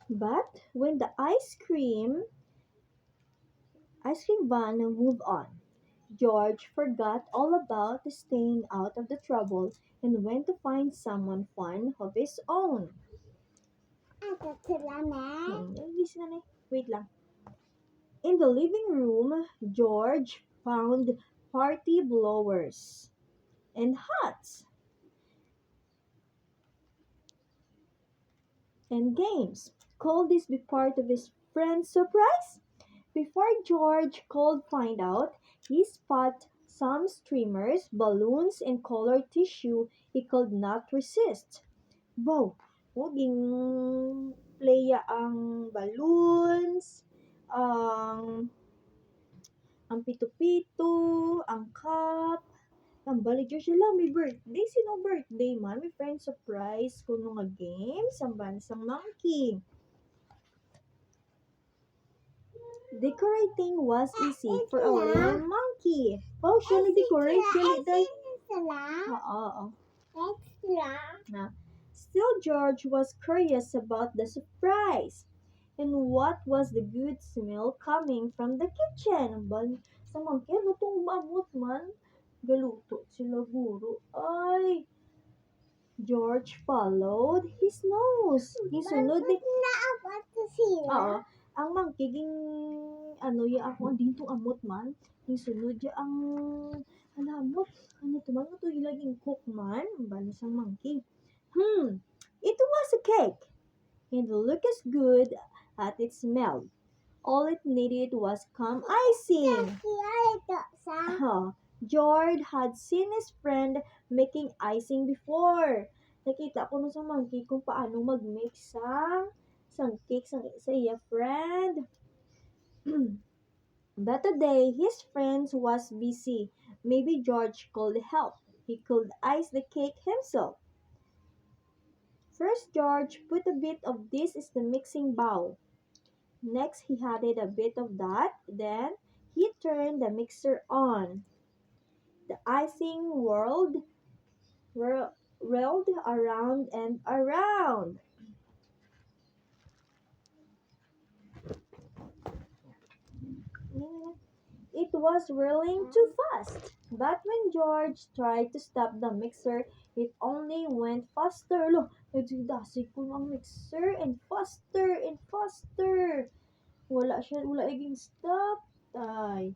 But when the ice cream van moved on, George forgot all about staying out of the trouble and went to find someone fun of his own. Gising na eh. Wait lang. In the living room, George found party blowers and hats and games. Could this be part of his friend's surprise? Before George could find out, he spot some streamers, balloons, and colored tissue he could not resist. Wow! Muging playa ang balloons, ang ang pito-pito, ang cup, ang baligya sila may birthday. Sino birthday man? May friend surprise kuno nga game sa bansang monkey. Decorating was easy for a little monkey. Wow, siya nag-decorate. Dili day. Oo. Na. Still, George was curious about the surprise. And what was the good smell coming from the kitchen? Sa monkey, lutong maabot man. Galuto sila guro. Ay, George followed his nose. Gisunod ni... Oo. Ang monkey, ya ako, andin tong amot man. Gisunod ya ang... Alamot. Ano to man? Ito yung laging cook man. Balas ang monkey. It was a cake. And it looked as good as it smelled. All it needed was come icing. George had seen his friend making icing before. Nakita ko na sa monkey kung paano mag-make sang cake sa iya friend. But today, his friend was busy. Maybe George could help. He could ice the cake himself. First, George put a bit of this in the mixing bowl. Next, he added a bit of that. Then, he turned the mixer on. The icing whirled around and around. It was whirling too fast. But when George tried to stop the mixer, it only went faster. Look, nagsidasig ko ng mixer and faster. Wala iging stop. Ay.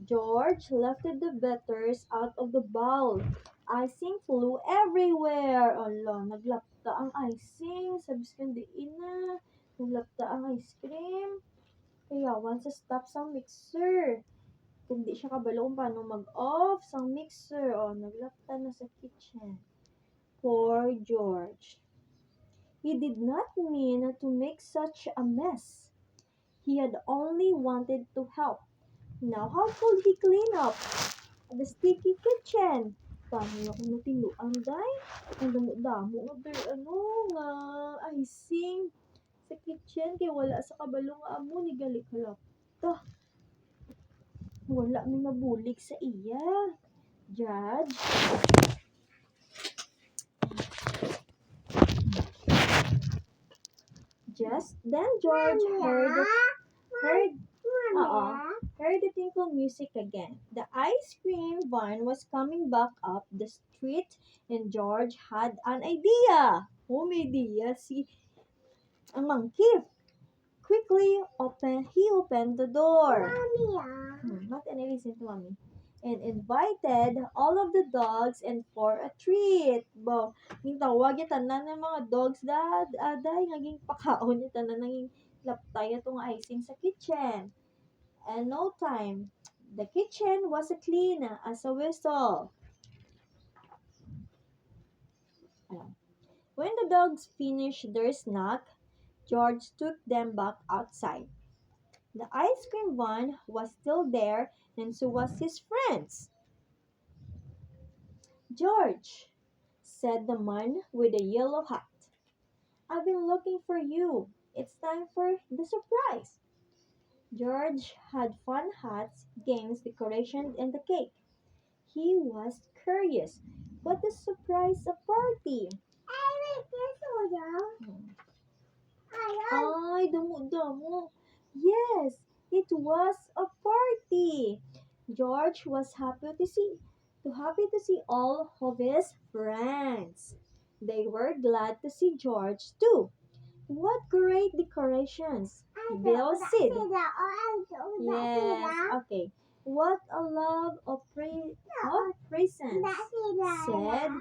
George lifted the batters out of the bowl. Icing flew everywhere. Ala, naglapta ang icing. Sabis kang diin na. Naglapta ang ice cream. Kaya once stop sa mixer. Hindi siya kabalo kung paano mag-off sa mixer. Naglapta na sa kitchen. Poor George. He did not mean to make such a mess. He had only wanted to help. Now, how could he clean up the sticky kitchen? Paano ako natiluan, day? Ang damo-damo nga icing sa kitchen kay wala sa kabalo nga amo ni gali kalapta. Wala may mabulig sa iya. Judge. Just then George heard the tinkle music again. The ice cream van was coming back up the street and George had an idea. May idea si ang monkey. Quickly he opened the door. Not any listen to mommy. And invited all of the dogs and for a treat. Bo, yung tawag yung tanan ng mga dogs aday, naging pakaon yung tanan naging laptay itong icing sa kitchen. And no time, the kitchen was clean as a whistle. When the dogs finished their snack, George took them back outside. The ice cream van was still there, and so was his friends. George, said the man with the yellow hat, I've been looking for you. It's time for the surprise. George had fun hats, games, decorations, and the cake. He was curious. What a surprise a party! damo-damo. Yes, it was a party. George was happy to see all of his friends. They were glad to see George too. What great decorations! Bill said. Yes, okay. What a love of presents, said